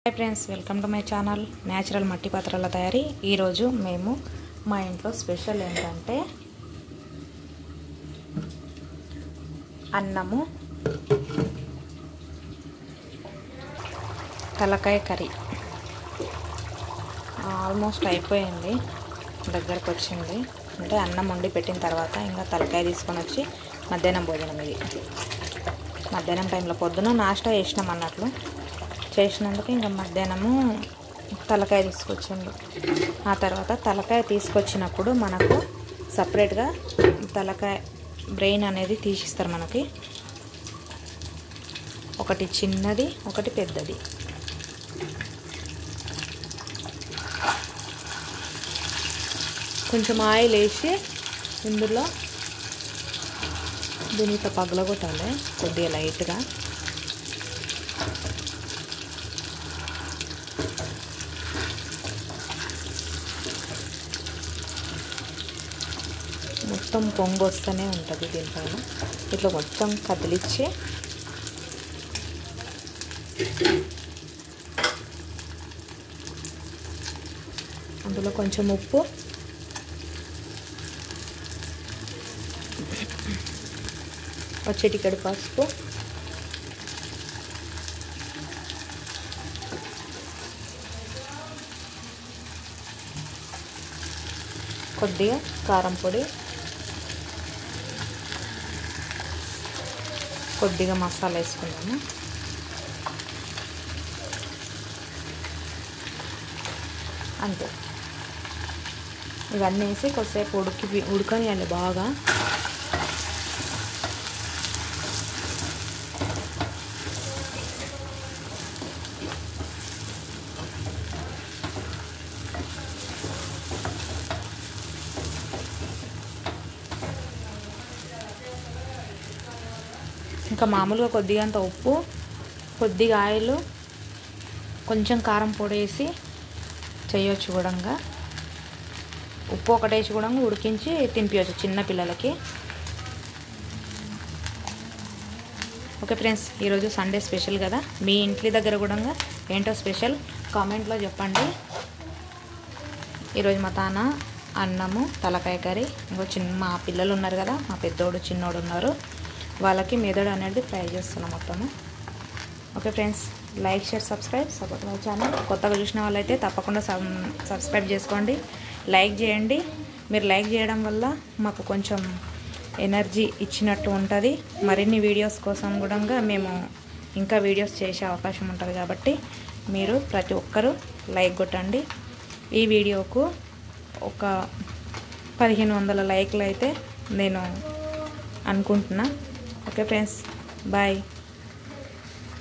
Hi friends welcome to my channel natural मट्टी पात्रల తయారీ। ఈ రోజు మేము మా ఇంట్లో స్పెషల్ ఏంటంటే అన్నము తలకాయ కర్రీ ఆల్మోస్ట్ అయిపోయింది, దగ్గరికి వచ్చింది। అంటే అన్నం వండి పెట్టిన తర్వాత ఇంకా తలకాయ తీసుకొని వచ్చి మధ్యాహ్నం భోజనం ఇది మధ్యాహ్నం టైంలో పొద్దున నాష్టా చేసినాం అన్నట్లు చేసినందుకు ఇంకా మధ్యాహ్నము తలకాయ తీసుకొచ్చిండు। ఆ తర్వాత తలకాయ తీసుకొచ్చినప్పుడు మనకు సపరేట్గా తలకాయ బ్రెయిన్ అనేది తీసిస్తారు మనకి, ఒకటి చిన్నది ఒకటి పెద్దది। కొంచెం ఆయిల్ వేసి ఇందులో దీనితో పగలగొట్టాలి కొద్దిగా లైట్గా। మొత్తం పొంగు వస్తూనే ఉంటుంది దీనిపైన, ఇట్లా మొత్తం కదిలిచ్చి అందులో కొంచెం ఉప్పు, చిటికెడు పసుపు, కొద్దిగా కారం పొడి, కొద్దిగా మసాలా వేసుకున్నాము। అంతే, ఇవన్నీ వేసి కొద్దిసేపు ఉడకనియాలి బాగా। ఇంకా మామూలుగా కొద్దిగా అంత ఉప్పు, కొద్దిగా ఆయిల్, కొంచెం కారం పొడి వేసి చేయొచ్చు కూడా। ఉప్పు ఒకటి వేసి కూడా ఉడికించి తినిపించవచ్చు చిన్న పిల్లలకి। ఓకే ఫ్రెండ్స్, ఈరోజు సండే స్పెషల్ కదా, మీ ఇంటి దగ్గర కూడా ఏంటో స్పెషల్ కామెంట్లో చెప్పండి। ఈరోజు మా తాన అన్నము తలకాయ కర్రీ, ఇంకో మా పిల్లలు ఉన్నారు కదా, మా పెద్దోడు చిన్నోడు ఉన్నారు, వాళ్ళకి మెదడు అనేది ఫ్రై చేస్తున్నాం మొత్తము। Okay friends, like share support my channel. కొత్తగా చూసిన వాళ్ళైతే తప్పకుండా సబ్స్క్రైబ్ చేసుకోండి, లైక్ చేయండి। మీరు లైక్ చేయడం వల్ల మాకు కొంచెం ఎనర్జీ ఇచ్చినట్టు ఉంటుంది, మరిన్ని వీడియోస్ కోసం కూడా మేము ఇంకా వీడియోస్ చేసే అవకాశం ఉంటుంది కాబట్టి మీరు ప్రతి ఒక్కరూ లైక్ కొట్టండి। ఈ వీడియోకు ఒక 1500 లైక్లు అయితే నేను అనుకుంటున్నా। Okay friends, bye.